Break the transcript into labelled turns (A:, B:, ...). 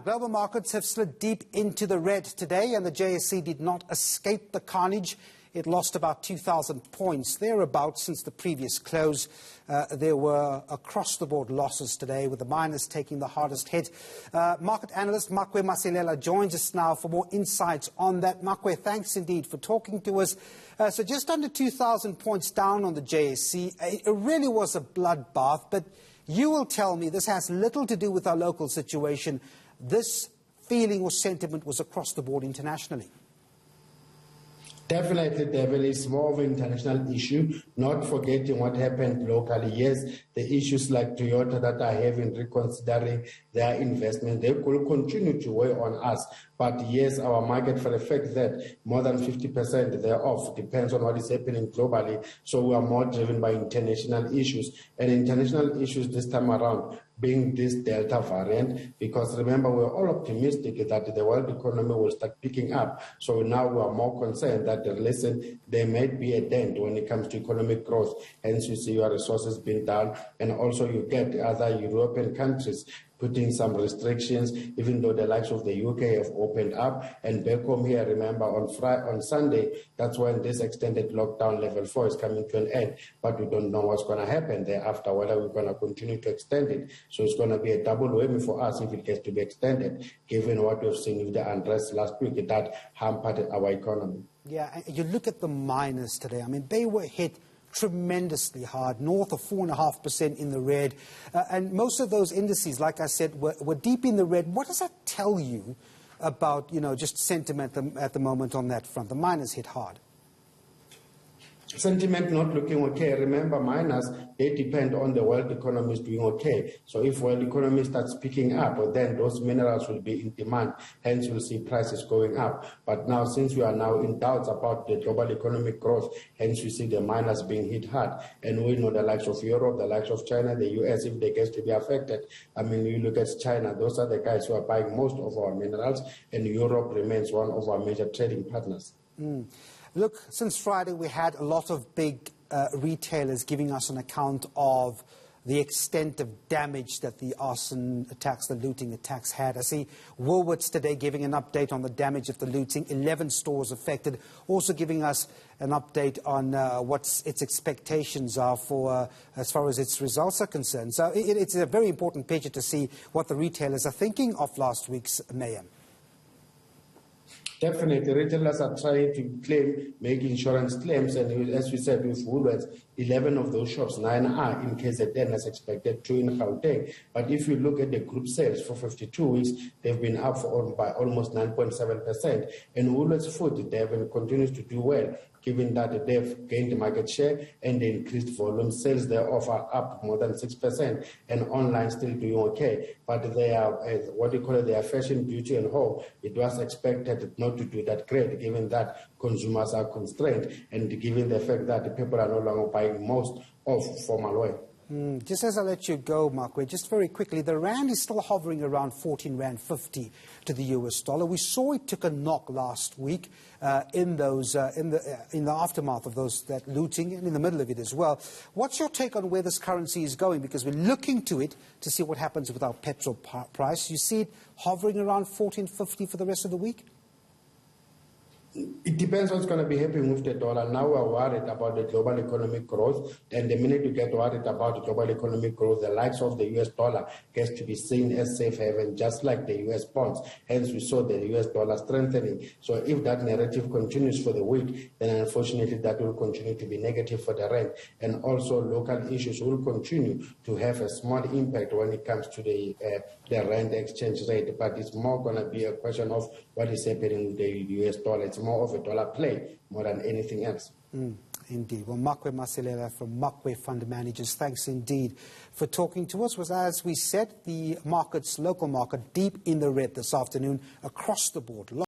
A: Global markets have slid deep into the red today, and the JSE did not escape the carnage. It lost about 2,000 points, thereabouts, since the previous close. There were across-the-board losses today, with the miners taking the hardest hit. Market analyst Makwe Masilela joins us now for more insights on that. Makwe, thanks indeed for talking to us. So just under 2,000 points down on the JSE. It really was a bloodbath, but you will tell me this has little to do with our local situation. This feeling or sentiment was across the board internationally.
B: Definitely, David, it's more of an international issue, not forgetting what happened locally. Yes, the issues like Toyota that are having reconsidering their investment, they will continue to weigh on us. But yes, our market, for the fact that more than 50% thereof depends on what is happening globally. So we are more driven by international issues. And international issues this time around being this Delta variant, because remember, we're all optimistic that the world economy will start picking up. So now we are more concerned that, listen, there might be a dent when it comes to economic growth. Hence, you see your resources being down. And also you get other European countries putting some restrictions, even though the likes of the UK have opened up. And back home here, remember, on Sunday, that's when this extended lockdown level 4 is coming to an end. But we don't know what's going to happen thereafter, whether we're going to continue to extend it. So it's going to be a double whammy for us if it gets to be extended, given what we've seen with the unrest last week that hampered our economy.
A: Yeah, and you look at the miners today. I mean, they were hit tremendously hard, north of 4.5% in the red. And most of those indices, like I said, were deep in the red. What does that tell you about, just sentiment at the moment on that front? The miners hit hard.
B: Sentiment not looking okay. Remember, miners, they depend on the world economy is doing okay. So if world economy starts picking up, then those minerals will be in demand. Hence, you'll see prices going up. But now, since we are now in doubts about the global economic growth, hence you see the miners being hit hard. And we know the likes of Europe, the likes of China, the US, if they get to be affected. I mean, you look at China, those are the guys who are buying most of our minerals, and Europe remains one of our major trading partners.
A: Look, since Friday, we had a lot of big retailers giving us an account of the extent of damage that the arson attacks, the looting attacks had. I see Woolworths today giving an update on the damage of the looting, 11 stores affected, also giving us an update on what its expectations are for as far as its results are concerned. So it's a very important picture to see what the retailers are thinking of last week's mayhem.
B: Definitely, retailers are trying to make insurance claims, and as we said with Woolworths, 11 of those shops, 9 are in KZN as expected, 2 in Gauteng. But if you look at the group sales for 52 weeks, they've been up by almost 9.7%. And Woolworths Food, they continues to do well, given that they've gained market share and they increased volume. Sales thereof are up more than 6%, and online still doing okay. But they are, their fashion, beauty and home, it was expected not to do that great, given that consumers are constrained and given the fact that the people are no longer buying most of formal wear.
A: Just as I let you go, Makwe, just very quickly, the rand is still hovering around 14 rand 50 to the US dollar. We saw it took a knock last week in the aftermath of that looting and in the middle of it as well. What's your take on where this currency is going? Because we're looking to it to see what happens with our petrol price. You see it hovering around 14.50 for the rest of the week?
B: It depends what's going to be happening with the dollar. Now we're worried about the global economic growth, and the minute you get worried about the global economic growth, the likes of the US dollar gets to be seen as safe haven, just like the US bonds. Hence, we saw the US dollar strengthening. So if that narrative continues for the week, then unfortunately that will continue to be negative for the rand. And also local issues will continue to have a small impact when it comes to the rand exchange rate. But it's more going to be a question of what is happening with the US dollar. It's more of a dollar play more than anything else.
A: Indeed. Well, Makwe Masilela from Makwe Fund Managers, thanks indeed for talking to us. Was, as we said, the markets, local market, deep in the red this afternoon across the board.